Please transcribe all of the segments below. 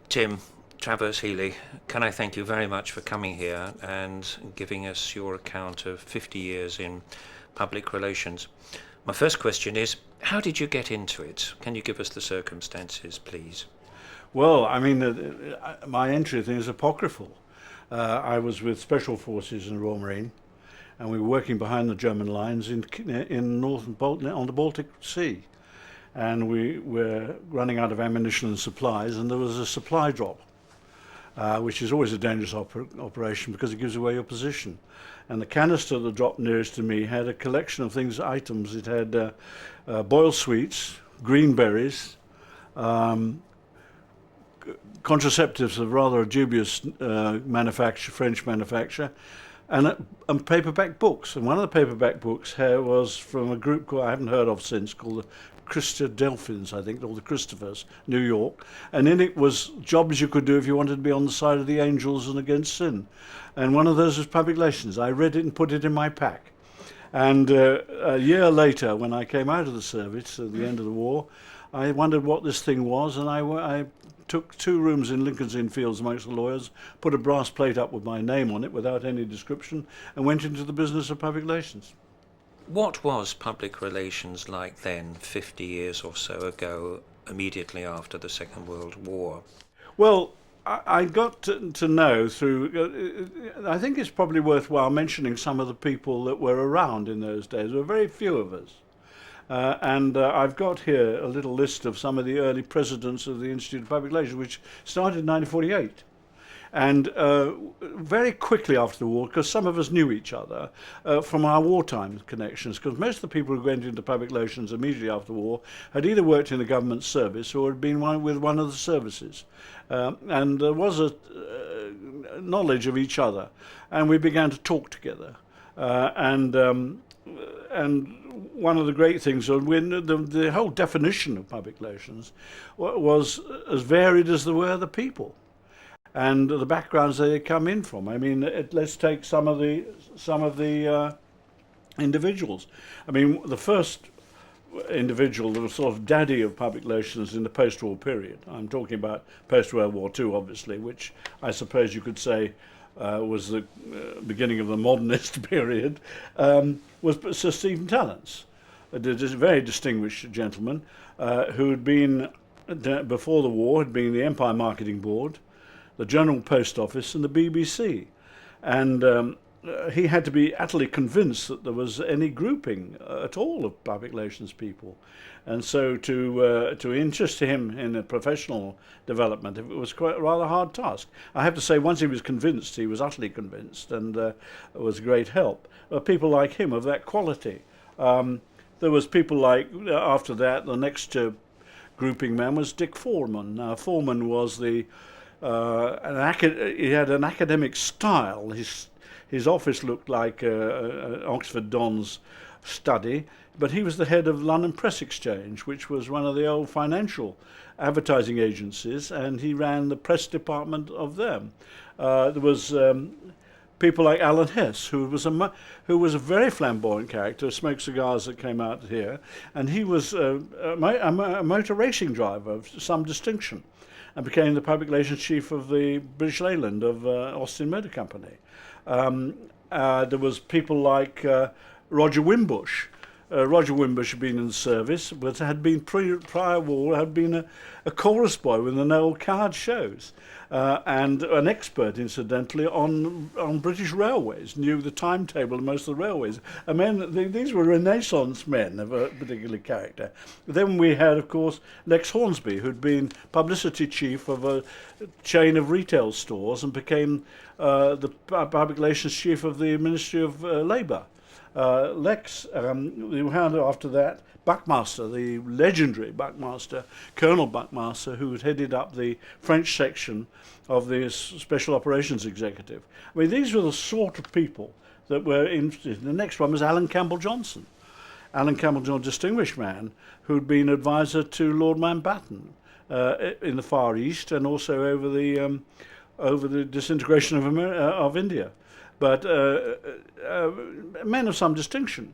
Tim, Traverse-Heeley, can I thank you very much for coming here and giving us your account of 50 years in public relations. My first question is, how did you get into it? Can you give us the circumstances, please? Well, I mean, my entry thing is apocryphal. I was with Special Forces in the Royal Marine, and we were working behind the German lines in northern on the Baltic Sea, and we were running out of ammunition and supplies, and there was a supply drop, which is always a dangerous operation because it gives away your position. And the canister that dropped nearest to me had a collection of things, items. It had boiled sweets, green berries, um, contraceptives of rather a dubious French manufacture, and paperback books. And one of the paperback books here was from a group I haven't heard of since, called the Christa Delphins, I think, or the Christophers, New York. And in it was jobs you could do if you wanted to be on the side of the angels and against sin. And one of those was public relations. I read it and put it in my pack. And a year later, when I came out of the service at the end of the war, I wondered what this thing was, and I took 2 rooms in Lincoln's Inn Fields amongst the lawyers, put a brass plate up with my name on it without any description, and went into the business of public relations. What was public relations like then, 50 years or so ago, immediately after the Second World War? Well, I got to know through, I think it's probably worthwhile mentioning some of the people that were around in those days. There were very few of us. And I've got here a little list of some of the early presidents of the Institute of Public Relations, which started in 1948. And very quickly after the war, because some of us knew each other from our wartime connections, because most of the people who went into public relations immediately after the war had either worked in the government service or had been with one of the services. And there was a knowledge of each other, and we began to talk together. And one of the great things, the whole definition of public relations was as varied as there were the people and the backgrounds they come in from. I mean, let's take some of the individuals. I mean, the first individual that was sort of daddy of public relations in the post-war period. I'm talking about post-World War II, obviously, which I suppose you could say was the beginning of the modernist period, was Sir Stephen Tallents, a very distinguished gentleman who had been, before the war, had been the Empire Marketing Board, the General Post Office and the BBC. And he had to be utterly convinced that there was any grouping at all of public relations people. And so to interest him in a professional development, it was quite a rather hard task. I have to say, once he was convinced, he was utterly convinced, and it was a great help. People like him of that quality. There was people like, after that, the next grouping man was Dick Foreman. Now, Foreman was he had an academic style. His office looked like Oxford Don's study, but he was the head of London Press Exchange, which was one of the old financial advertising agencies, and he ran the press department of them. There was people like Alan Hess, who was a very flamboyant character, smoked cigars that came out here, and he was a motor racing driver of some distinction, and became the public relations chief of the British Leyland of Austin Motor Company. There was people like Roger Wimbush. Roger Wimbush had been in the service, but had been prior war had been a chorus boy with the Noel Coward shows, and an expert, incidentally, on British railways. Knew the timetable of most of the railways. These were Renaissance men of a particular character. Then we had, of course, Lex Hornsby, who'd been publicity chief of a chain of retail stores and became the public relations chief of the Ministry of Labour. Lex, we had after that Buckmaster, the legendary Buckmaster, Colonel Buckmaster, who had headed up the French section of the Special Operations Executive. I mean, these were the sort of people that were interested. The next one was Alan Campbell Johnson. Alan Campbell Johnson, distinguished man, who'd been advisor to Lord Mountbatten in the Far East and also over the disintegration of India. But men of some distinction.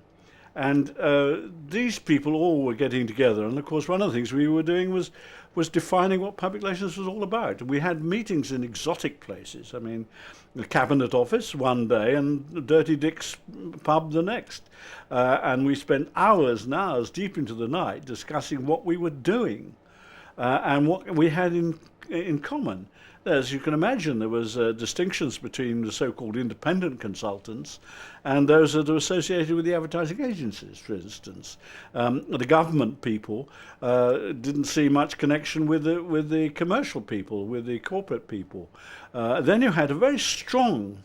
And these people all were getting together, and of course one of the things we were doing was defining what public relations was all about. We had meetings in exotic places. I mean, the Cabinet Office one day and Dirty Dick's pub the next. And we spent hours and hours deep into the night discussing what we were doing and what we had in common. As you can imagine, there was distinctions between the so-called independent consultants and those that are associated with the advertising agencies, for instance. The government people didn't see much connection with the commercial people, with the corporate people. Then you had a very strong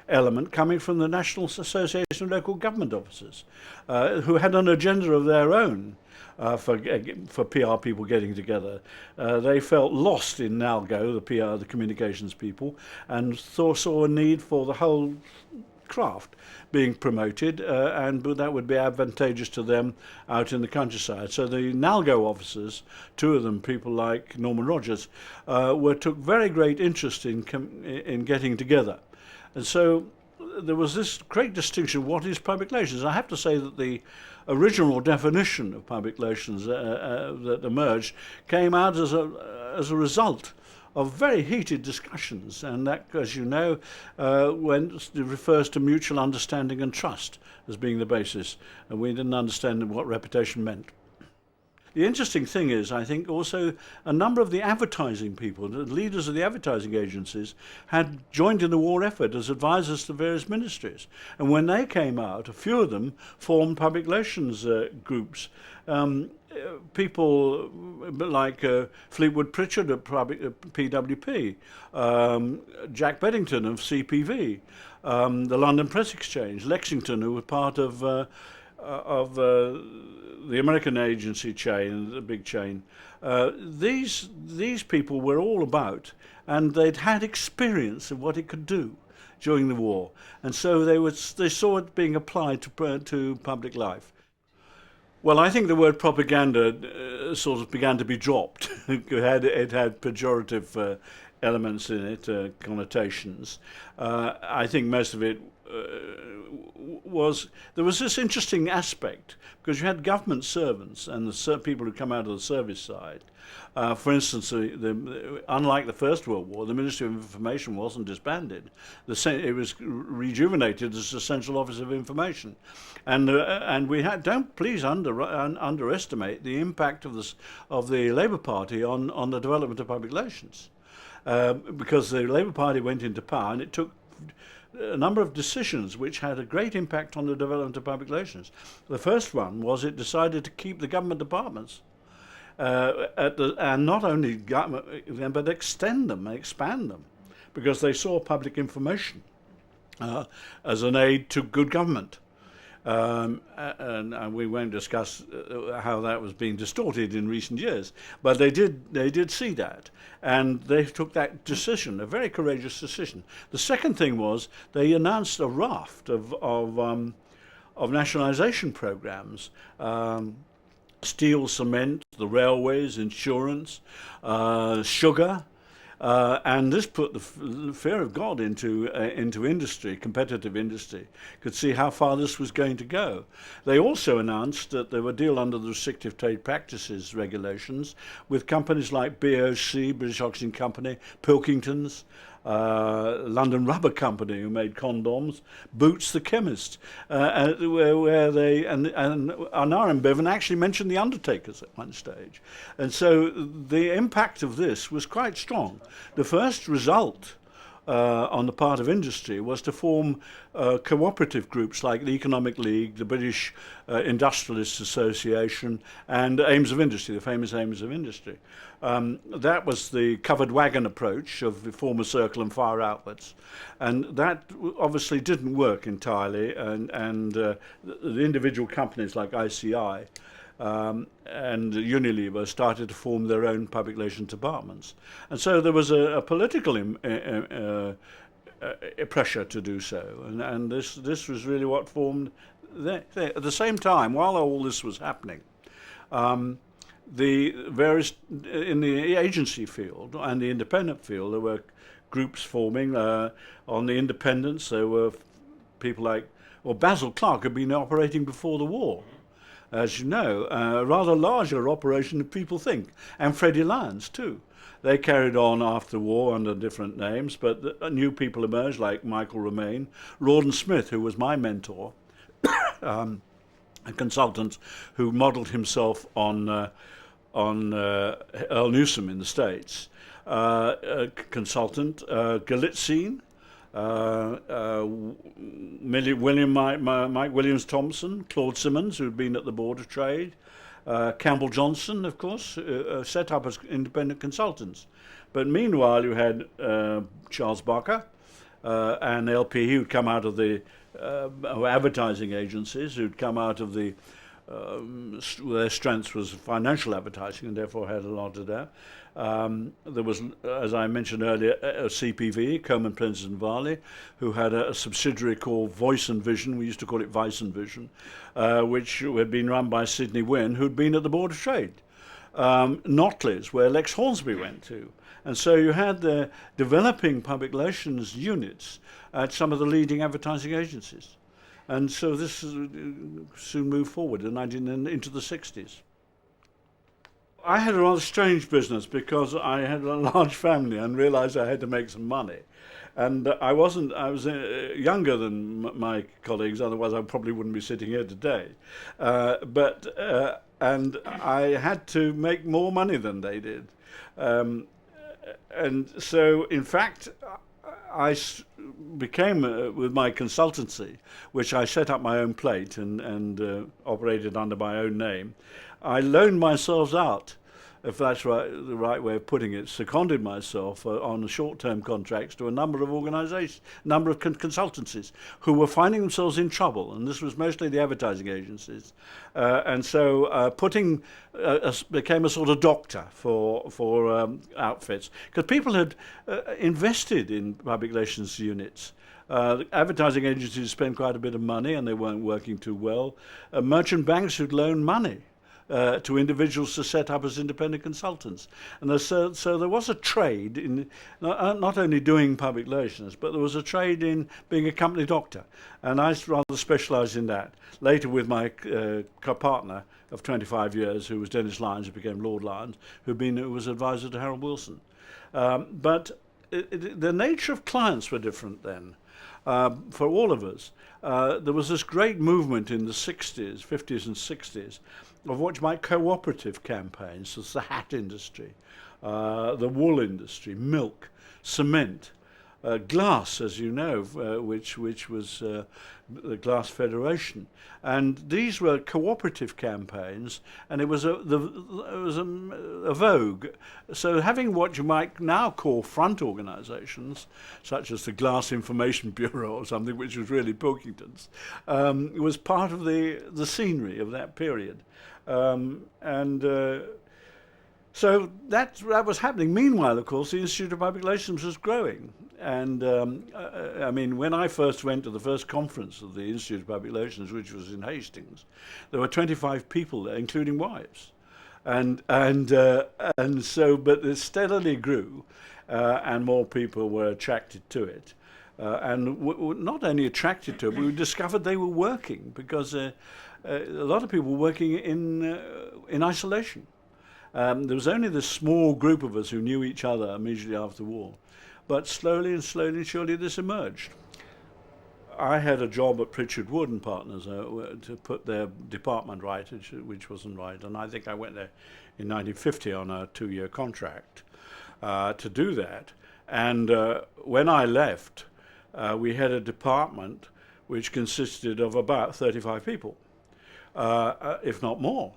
element coming from the National Association of Local Government Officers, who had an agenda of their own. For PR people getting together. They felt lost in Nalgo, the PR, the communications people, and saw a need for the whole craft being promoted, and that would be advantageous to them out in the countryside. So the Nalgo officers, two of them, people like Norman Rogers, took very great interest in getting together. And so there was this great distinction, what is public relations? I have to say that the original definition of public relations that emerged came out as a result of very heated discussions, and that, as you know, refers to mutual understanding and trust as being the basis, and we didn't understand what reputation meant. The interesting thing is, I think, also a number of the advertising people, the leaders of the advertising agencies, had joined in the war effort as advisors to various ministries. And when they came out, a few of them formed public relations groups. People like Fleetwood Pritchard at PWP, Jack Beddington of CPV, the London Press Exchange, Lexington, who were part of the American agency chain, the big chain. These people were all about, and they'd had experience of what it could do during the war, and so they saw it being applied to public life. Well, I think the word propaganda sort of began to be dropped. It had pejorative elements in it, connotations. I think most of it there was this interesting aspect, because you had government servants and the people who come out of the service side. For instance, unlike the First World War, the Ministry of Information wasn't disbanded. It was rejuvenated as the Central Office of Information, and we don't please underestimate the impact of the Labour Party on the development of public relations, because the Labour Party went into power and it took a number of decisions which had a great impact on the development of public relations. The first one was it decided to keep the government departments, and not only government, but extend them, expand them, because they saw public information as an aid to good government. And we won't discuss how that was being distorted in recent years, but they did see that, and they took that decision, a very courageous decision. The second thing was they announced a raft of nationalization programs, steel, cement, the railways, insurance, sugar. And this put the fear of God into industry, competitive industry. Could see how far this was going to go. They also announced that they would deal under the restrictive trade practices regulations with companies like BOC, British Oxygen Company, Pilkingtons, London Rubber Company, who made condoms, Boots the chemist, where they and R.M. Bevan actually mentioned the undertakers at one stage, and so the impact of this was quite strong. The first result on the part of industry was to form cooperative groups like the Economic League, the British Industrialists Association, and Aims of Industry, the famous Aims of Industry. That was the covered wagon approach of the former Circle and Fire outlets, and that obviously didn't work entirely, and the individual companies like ICI and Unilever started to form their own public relations departments. And so there was a political pressure to do so, and this was really what formed at the same time, while all this was happening. The various in the agency field and the independent field, there were groups forming. On the independents, there were people like or Basil Clark had been operating before the war. As you know, a rather larger operation than people think, and Freddie Lyons too. They carried on after the war under different names, but new people emerged like Michael Romaine, Rawdon Smith, who was my mentor, a consultant who modelled himself on Earl Newsom in the States, a consultant, Galitzine, Mike Williams Thompson, Claude Simmons, who'd been at the Board of Trade, Campbell Johnson, of course, set up as independent consultants. But meanwhile, you had Charles Barker and LP, who'd come out of the advertising agencies, who'd come out of the their strength was financial advertising and therefore had a lot to do. There was, as I mentioned earlier, a CPV, Coleman, Prince and Varley, who had a subsidiary called Voice and Vision. We used to call it Vice and Vision, which had been run by Sidney Wynne, who'd been at the Board of Trade. Notley's, where Lex Hornsby went to. And so you had the developing public relations units at some of the leading advertising agencies. And so this soon moved forward into the 60s. I had a rather strange business because I had a large family and realized I had to make some money. And I was younger than my colleagues, otherwise I probably wouldn't be sitting here today. And I had to make more money than they did. And so, in fact, I became, with my consultancy, which I set up my own plate and operated under my own name, I loaned myself out, if that's the right way of putting it, seconded myself on short-term contracts to a number of organizations, number of consultancies who were finding themselves in trouble, and this was mostly the advertising agencies. And so became a sort of doctor for outfits, because people had invested in public relations units. Advertising agencies spent quite a bit of money and they weren't working too well. Merchant banks would loan money to individuals to set up as independent consultants. And so there was a trade in not only doing public relations, but there was a trade in being a company doctor. And I rather specialised in that. Later with my partner of 25 years, who was Dennis Lyons, who became Lord Lyons, who was advisor to Harold Wilson. But the nature of clients were different then. For all of us, there was this great movement in the 60s, 50s and 60s, of what you might cooperative campaigns. So it's the hat industry, the wool industry, milk, cement, glass, as you know, which was the Glass Federation. And these were cooperative campaigns, and it was a vogue. So having what you might now call front organisations, such as the Glass Information Bureau or something, which was really Pilkington's, was part of the scenery of that period. So that was happening. Meanwhile, of course, the Institute of Public Relations was growing. And I mean, when I first went to the first conference of the Institute of Public Relations, which was in Hastings, there were 25 people there, including wives. And so, but it steadily grew, and more people were attracted to it. And not only attracted to it, but we discovered they were working, because a lot of people were working in isolation. There was only this small group of us who knew each other immediately after the war. But slowly and surely this emerged. I had a job at Pritchard Wood and Partners to put their department right, which wasn't right. And I think I went there in 1950 on a 2-year contract to do that. And when I left, we had a department which consisted of about 35 people, if not more.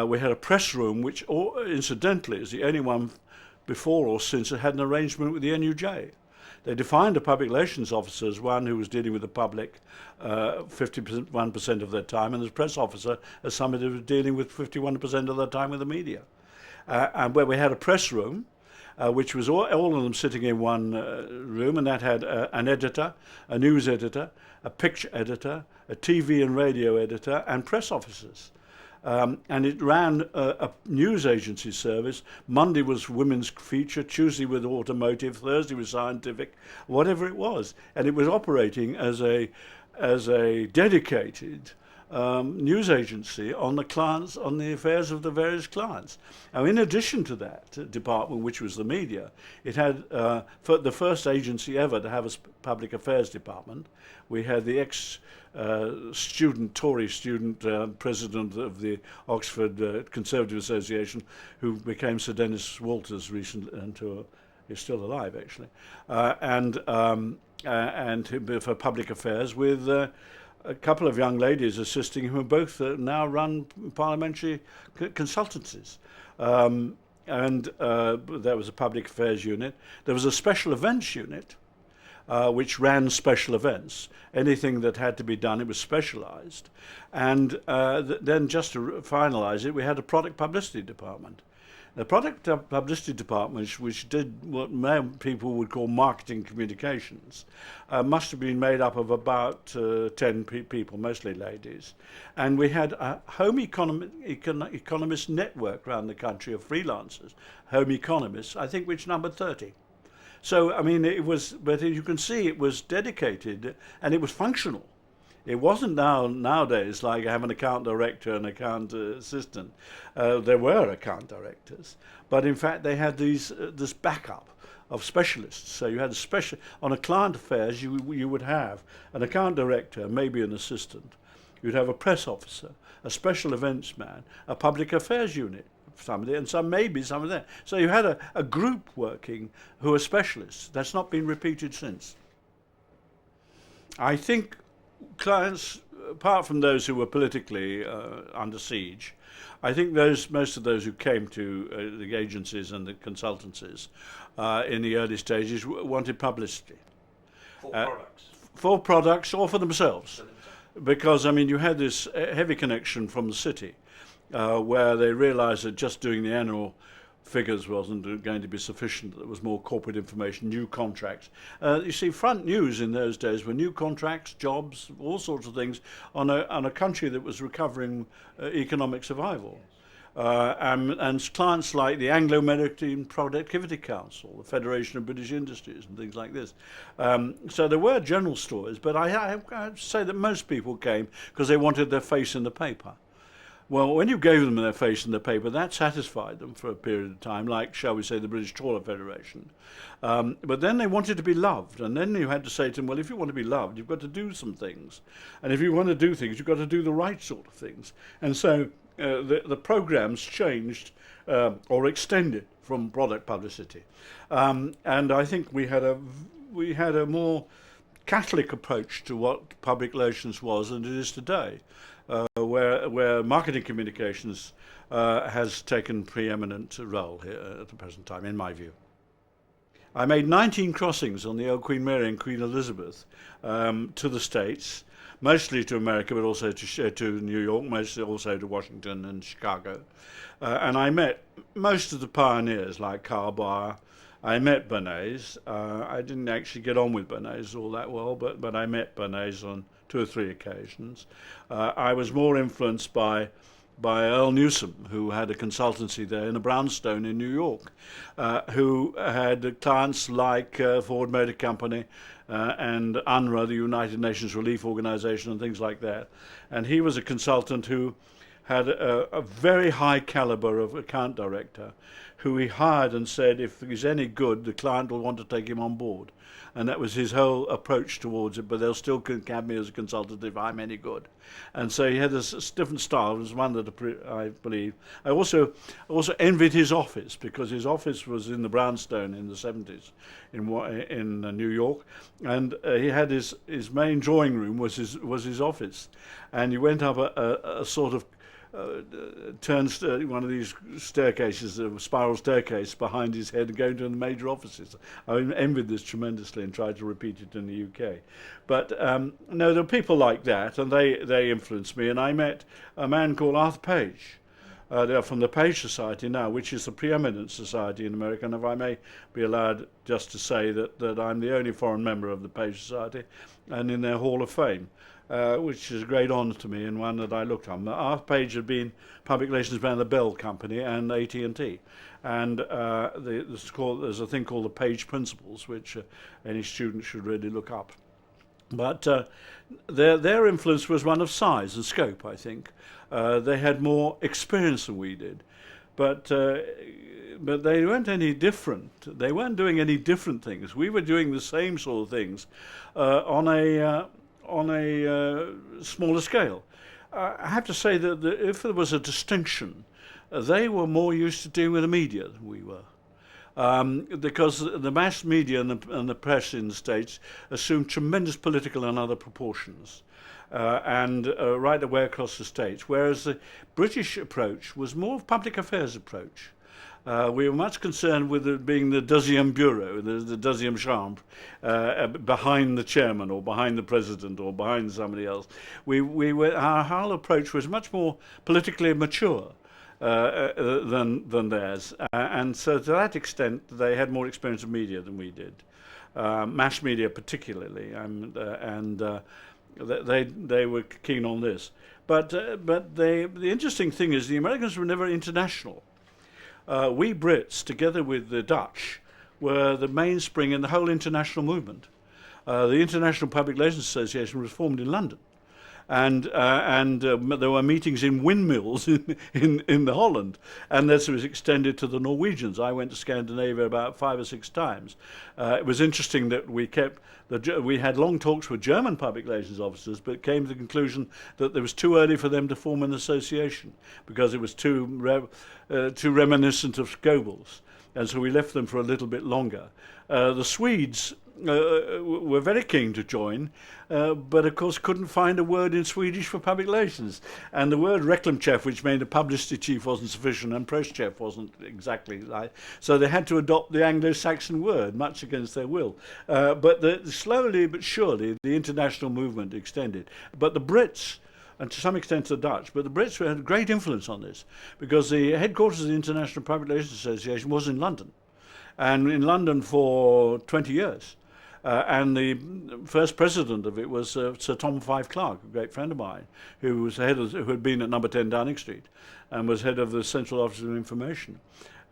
We had a press room, which incidentally is the only one before or since it had an arrangement with the NUJ. They defined a public relations officer as one who was dealing with the public 51% of their time, and as press officer as somebody who was dealing with 51% of their time with the media. And where we had a press room, which was all of them sitting in one room, and that had an editor, a news editor, a picture editor, a TV and radio editor, and press officers. And it ran a news agency service. Monday was women's feature, Tuesday was automotive, Thursday was scientific, whatever it was. And it was operating as a as a dedicated news agency on the clients, on the affairs of the various clients. Now, in addition to that department, which was the media, it had for the first agency ever to have a public affairs department. We had the Tory student president of the Oxford Conservative Association, who became Sir Dennis Walters recently, and he's still alive actually, and for public affairs with a couple of young ladies assisting him, who both now run parliamentary consultancies. And there was a public affairs unit. There was a special events unit, which ran special events. Anything that had to be done, it was specialised. And then just to finalise it, we had a product publicity department. The product publicity department, which did what people would call marketing communications, must have been made up of about 10 people, mostly ladies. And we had a home economist network around the country of freelancers, home economists, I think which numbered 30. So, I mean, it was, but you can see it was dedicated and it was functional. It wasn't nowadays like I have an account director and account assistant. There were account directors, but in fact they had this backup of specialists. So you had on a client affairs you would have an account director, maybe an assistant. You'd have a press officer, a special events man, a public affairs unit, somebody, and some of them. So you had a group working who were specialists. That's not been repeated since. I think clients, apart from those who were politically under siege, I think most of those who came to the agencies and the consultancies in the early stages wanted publicity. For products? For products or for themselves. Because, I mean, you had this heavy connection from the city where they realised that just doing the annual figures wasn't going to be sufficient. There was more corporate information, new contracts. You see, front news in those days were new contracts, jobs, all sorts of things on a country that was recovering economic survival. And clients like the Anglo-American Productivity Council, the Federation of British Industries, and things like this. So there were general stories, but I have to say that most people came because they wanted their face in the paper. Well, when you gave them their face in the paper, that satisfied them for a period of time, like, shall we say, the British Trawler Federation. But then they wanted to be loved, and then you had to say to them, well, if you want to be loved, you've got to do some things. And if you want to do things, you've got to do the right sort of things. And so the programs changed or extended from product publicity. And I think we had a more Catholic approach to what public relations was than it is today. Where marketing communications has taken preeminent role here at the present time, in my view. I made 19 crossings on the old Queen Mary and Queen Elizabeth to the States, mostly to America, but also to New York, mostly also to Washington and Chicago. And I met most of the pioneers like Carl Bayer. I met Bernays. I didn't actually get on with Bernays all that well, but I met Bernays on 2 or 3 occasions. I was more influenced by Earl Newsom, who had a consultancy there in a brownstone in New York, who had clients like Ford Motor Company and UNRWA, the United Nations Relief Organization, and things like that. And he was a consultant who had a very high caliber of account director, who he hired and said, if he's any good, the client will want to take him on board. And that was his whole approach towards it, but they'll still have me as a consultant if I'm any good. And so he had this different style. It was one that I believe. I also envied his office, because his office was in the brownstone in the 70s in New York, and he had his main drawing room was his office, and you went up a sort of one of these staircases, a spiral staircase behind his head, and going to the major offices. I envied this tremendously and tried to repeat it in the UK. But no, there were people like that, and they influenced me. And I met a man called Arthur Page. They're from the Page Society now, which is the preeminent society in America. And if I may be allowed just to say that I'm the only foreign member of the Page Society, and in their Hall of Fame. Which is a great honour to me, and one that I looked on. Arthur Page had been public relations man of the Bell Company and AT&T, and there's a thing called the Page Principles, which any student should really look up. But their influence was one of size and scope, I think. They had more experience than we did. But they weren't any different. They weren't doing any different things. We were doing the same sort of things on a smaller scale. I have to say that if there was a distinction, they were more used to dealing with the media than we were. Because the mass media and the press in the States assumed tremendous political and other proportions, and right the way across the States, whereas the British approach was more of public affairs approach. We were much concerned with it being the deuxième bureau, the deuxième chambre, behind the chairman or behind the president or behind somebody else. Our whole approach was much more politically mature than theirs, and so to that extent they had more experience of media than we did, mass media particularly, and they were keen on this. But the interesting thing is the Americans were never international. We Brits, together with the Dutch, were the mainspring in the whole international movement. The International Public Relations Association was formed in London. And there were meetings in windmills in the Holland, and this was extended to the Norwegians. I went to Scandinavia about 5 or 6 times. It was interesting that we had long talks with German public relations officers, but came to the conclusion that it was too early for them to form an association because it was too reminiscent of Goebbels, and so we left them for a little bit longer. The Swedes were very keen to join, but of course couldn't find a word in Swedish for public relations. And the word reklamchef, which meant a publicity chief, wasn't sufficient, and press chef wasn't exactly right. So they had to adopt the Anglo-Saxon word, much against their will. But slowly but surely, the international movement extended. But the Brits, and to some extent the Dutch, but the Brits had a great influence on this, because the headquarters of the International Public Relations Association was in London, and in London for 20 years. And the first president of it was Sir Tom Five Clark, a great friend of mine, who had been at number 10 Downing Street and was head of the Central Office of Information,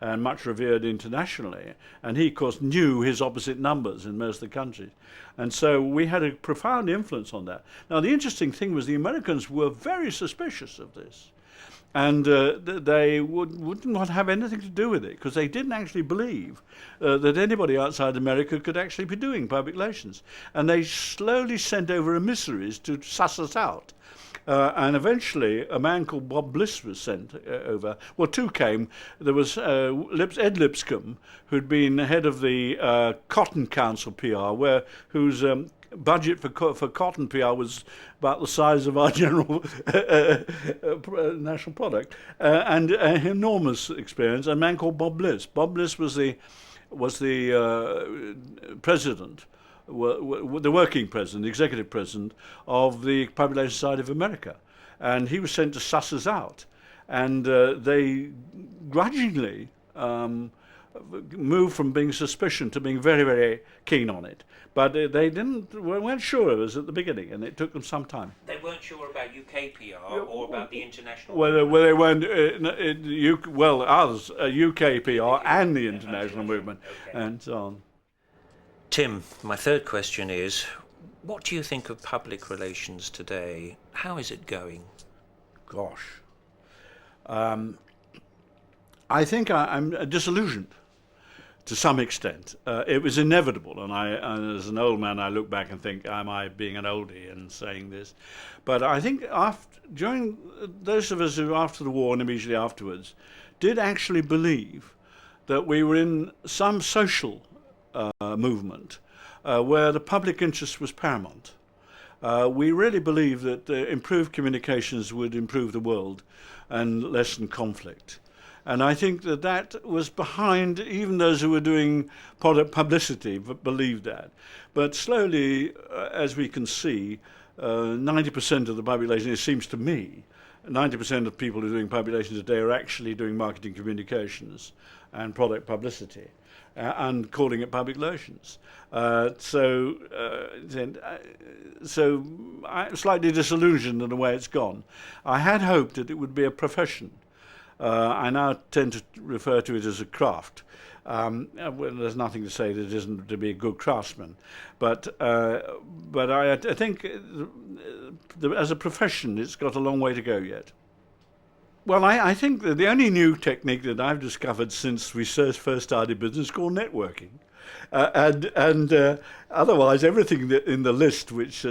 and much revered internationally. And he, of course, knew his opposite numbers in most of the countries. And so we had a profound influence on that. Now, the interesting thing was the Americans were very suspicious of this. And they would not have anything to do with it, because they didn't actually believe that anybody outside America could actually be doing public relations. And they slowly sent over emissaries to suss us out. And eventually a man called Bob Bliss was sent over. Well, 2 came. There was Ed Lipscomb, who'd been head of the Cotton Council PR, whose budget for cotton PR was about the size of our general national product, and enormous experience. A man called Bob Bliss. Bob Bliss was the president, the working president, the executive president of the Public Relations Society of America, and he was sent to suss us out, and they grudgingly moved from being suspicion to being very, very keen on it. But they weren't sure of us at the beginning, and it took them some time. They weren't sure about UK PR or about the international. Well, they weren't. Us, UK PR and the international movement, and so on. Tim, my third question is, what do you think of public relations today? How is it going? Gosh, I think I'm disillusioned. To some extent, it was inevitable, and as an old man, I look back and think, am I being an oldie and saying this? But I think during those of us who, after the war and immediately afterwards, did actually believe that we were in some social movement where the public interest was paramount. We really believed that improved communications would improve the world and lessen conflict. And I think that was behind, even those who were doing product publicity believed that. But slowly, as we can see, 90% of the public relations, it seems to me, 90% of people who are doing public relations today are actually doing marketing communications and product publicity and calling it public relations. So I'm slightly disillusioned in the way it's gone. I had hoped that it would be a profession. I now tend to refer to it as a craft. Well, there's nothing to say that it isn't to be a good craftsman, but I think as a profession, it's got a long way to go yet. Well, I think that the only new technique that I've discovered since we first started business is called networking. And otherwise, everything in the list, which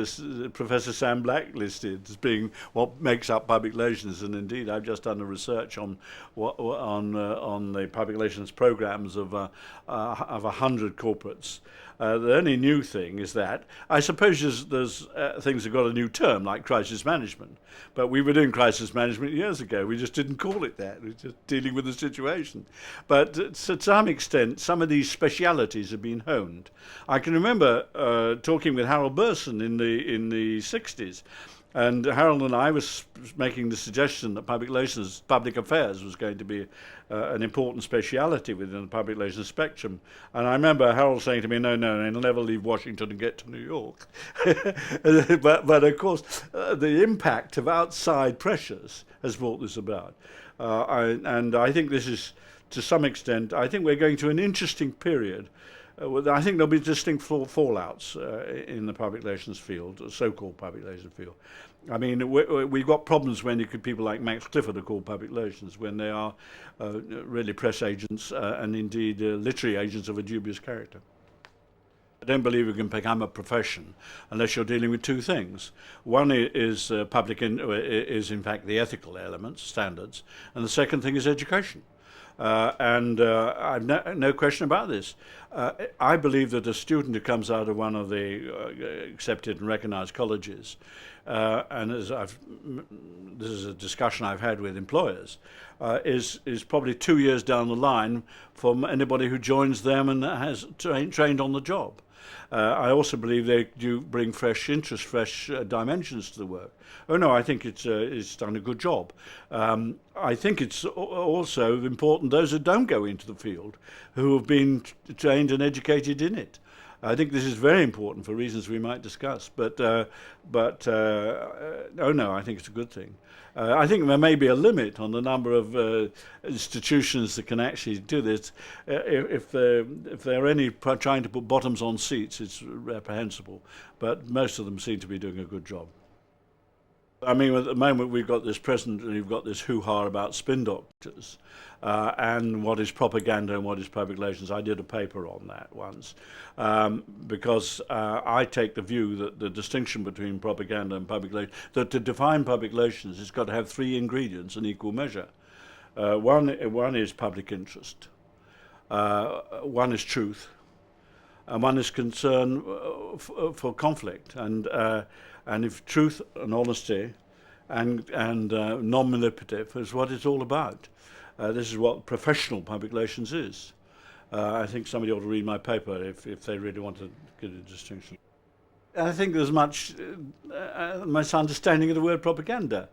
Professor Sam Black listed as being what makes up public relations, and indeed, I've just done a research on the public relations programs of 100 corporates. The only new thing is that I suppose there's things have got a new term like crisis management, but we were doing crisis management years ago. We just didn't call it that. We were just dealing with the situation. But to some extent, some of these specialities have been honed. I can remember talking with Harold Burson in the 60s. And Harold and I was making the suggestion that public relations, public affairs was going to be an important speciality within the public relations spectrum. And I remember Harold saying to me, no, he'll never leave Washington and get to New York. but of course, the impact of outside pressures has brought this about. And I think this is, to some extent, I think we're going to an interesting period. I think there'll be distinct fallouts in the public relations field, so-called public relations field. I mean, we've got problems when people like Max Clifford are called public relations, when they are really press agents and indeed literary agents of a dubious character. I don't believe you can become a profession unless you're dealing with two things. One is is in fact the ethical elements, standards, and the second thing is education. I've no question about this. I believe that a student who comes out of one of the accepted and recognized colleges, and this is a discussion I've had with employers, is probably 2 years down the line from anybody who joins them and has trained on the job. I also believe they do bring fresh interest, fresh dimensions to the work. Oh no, I think it's done a good job. I think it's also important those who don't go into the field, who have been trained and educated in it. I think this is very important for reasons we might discuss. But oh no, I think it's a good thing. I think there may be a limit on the number of institutions that can actually do this. If there are any trying to put bottoms on seats, it's reprehensible. But most of them seem to be doing a good job. I mean, at the moment we've got this hoo-ha about spin doctors and what is propaganda and what is public relations. I did a paper on that once because I take the view that the distinction between propaganda and public relations, that to define public relations, it's got to have three ingredients in equal measure. One is public interest, one is truth, and one is concern for conflict. And if truth and honesty and non-manipulative is what it's all about. This is what professional public relations is. I think somebody ought to read my paper if they really want to get a distinction. I think there's much misunderstanding of the word propaganda.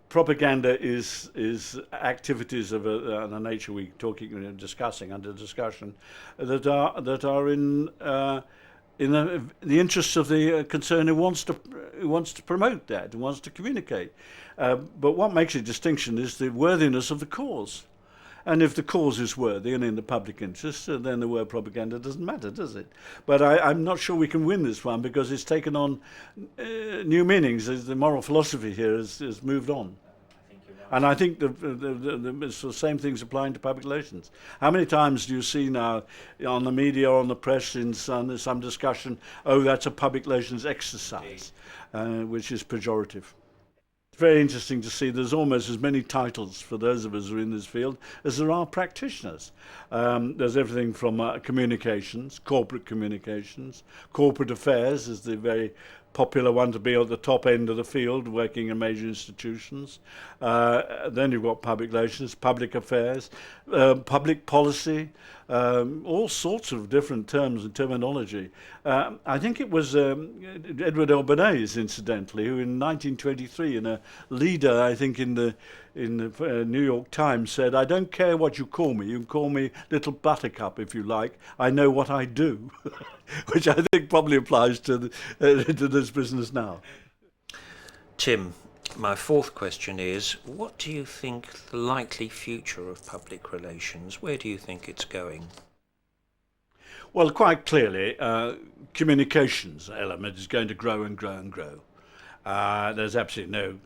Propaganda is activities of a nature we're discussing under discussion that are in the interests of the concern who wants to promote that, who wants to communicate. But what makes a distinction is the worthiness of the cause. And if the cause is worthy and in the public interest, then the word propaganda doesn't matter, does it? But I'm not sure we can win this one because it's taken on new meanings. The moral philosophy here has moved on. And I think it's the same things applying to public relations. How many times do you see now on the media or on the press in some discussion, oh, that's a public relations exercise, which is pejorative. It's very interesting to see there's almost as many titles for those of us who are in this field as there are practitioners. There's everything from communications, corporate affairs is the very popular one to be at the top end of the field, working in major institutions. Then you've got public relations, public affairs, public policy, all sorts of different terms and terminology. I think it was Edward Albanese, incidentally, who in 1923, in a leader, I think in the New York Times, said, "I don't care what you can call me Little Buttercup if you like, I know what I do," which I think probably applies to this business now. Tim, My fourth question is, what do you think the likely future of public relations? Where do you think it's going? Well, quite clearly, communications element is going to grow and grow and grow. There's absolutely no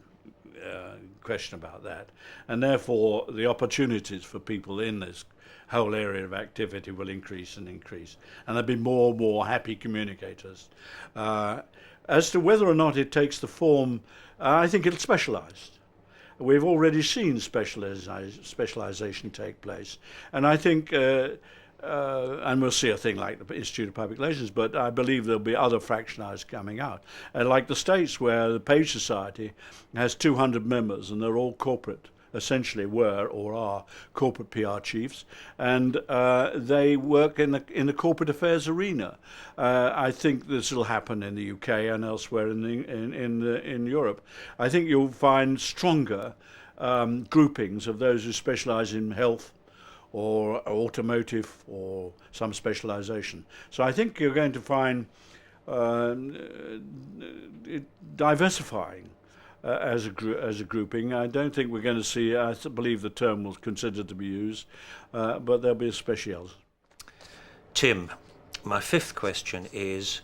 question about that. And therefore, the opportunities for people in this whole area of activity will increase and increase. And there'll be more and more happy communicators. As to whether or not it takes the form, I think it'll specialise. We've already seen specialisation take place. And I think, and we'll see a thing like the Institute of Public Relations, but I believe there'll be other fractionalised coming out. Like the States, where the Page Society has 200 members and they're all corporate, essentially were or are corporate PR chiefs, and they work in the corporate affairs arena. I think this will happen in the UK and elsewhere in Europe. I think you'll find stronger groupings of those who specialise in health or automotive or some specialisation. So I think you're going to find it diversifying. As a grouping. I don't think we're going to see, I believe the term was considered to be used, but there'll be a specials. Tim, my fifth question is,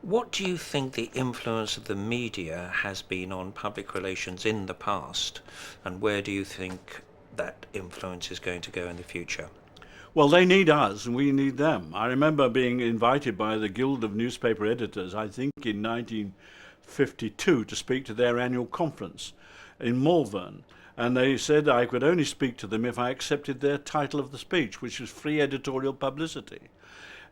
what do you think the influence of the media has been on public relations in the past, and where do you think that influence is going to go in the future? Well, they need us and we need them. I remember being invited by the Guild of Newspaper Editors, I think in 1952, to speak to their annual conference in Malvern, and they said I could only speak to them if I accepted their title of the speech, which was free editorial publicity.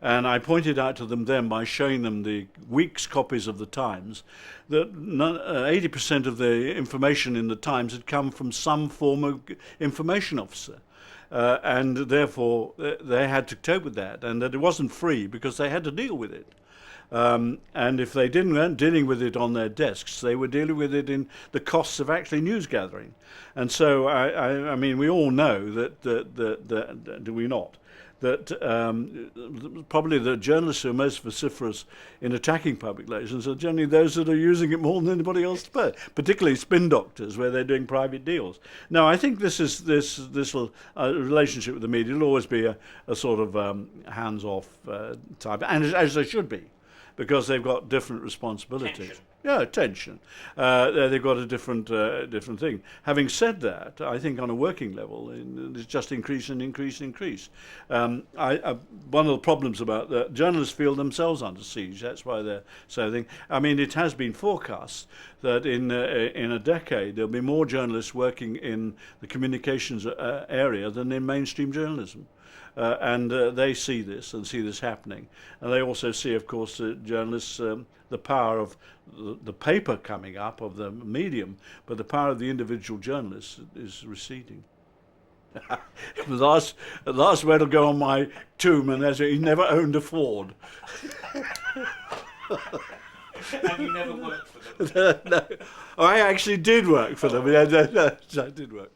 And I pointed out to them then, by showing them the week's copies of the Times, that 80% of the information in the Times had come from some former information officer. And therefore they had to cope with that, and that it wasn't free because they had to deal with it. And if they weren't dealing with it on their desks, they were dealing with it in the costs of actually news gathering. And so, I mean, we all know that do we not? That probably the journalists who are most vociferous in attacking public relations are generally those that are using it more than anybody else to pay, particularly spin doctors, where they're doing private deals. Now, I think this will relationship with the media will always be a sort of hands-off type, and as they should be, because they've got different responsibilities. Tension. Yeah, tension. They've got a different thing. Having said that, I think on a working level, it's just increase and increase and increase. One of the problems about that, journalists feel themselves under siege. That's why they're so thing. I mean, it has been forecast that in a decade there'll be more journalists working in the communications area than in mainstream journalism. And they see this and see this happening. And they also see, of course, journalists, the power of the paper coming up, of the medium, but the power of the individual journalist is receding. The last word will go on my tomb, and that's he never owned a Ford. And you never worked for them? No, I actually did work for them. Yeah, I did work.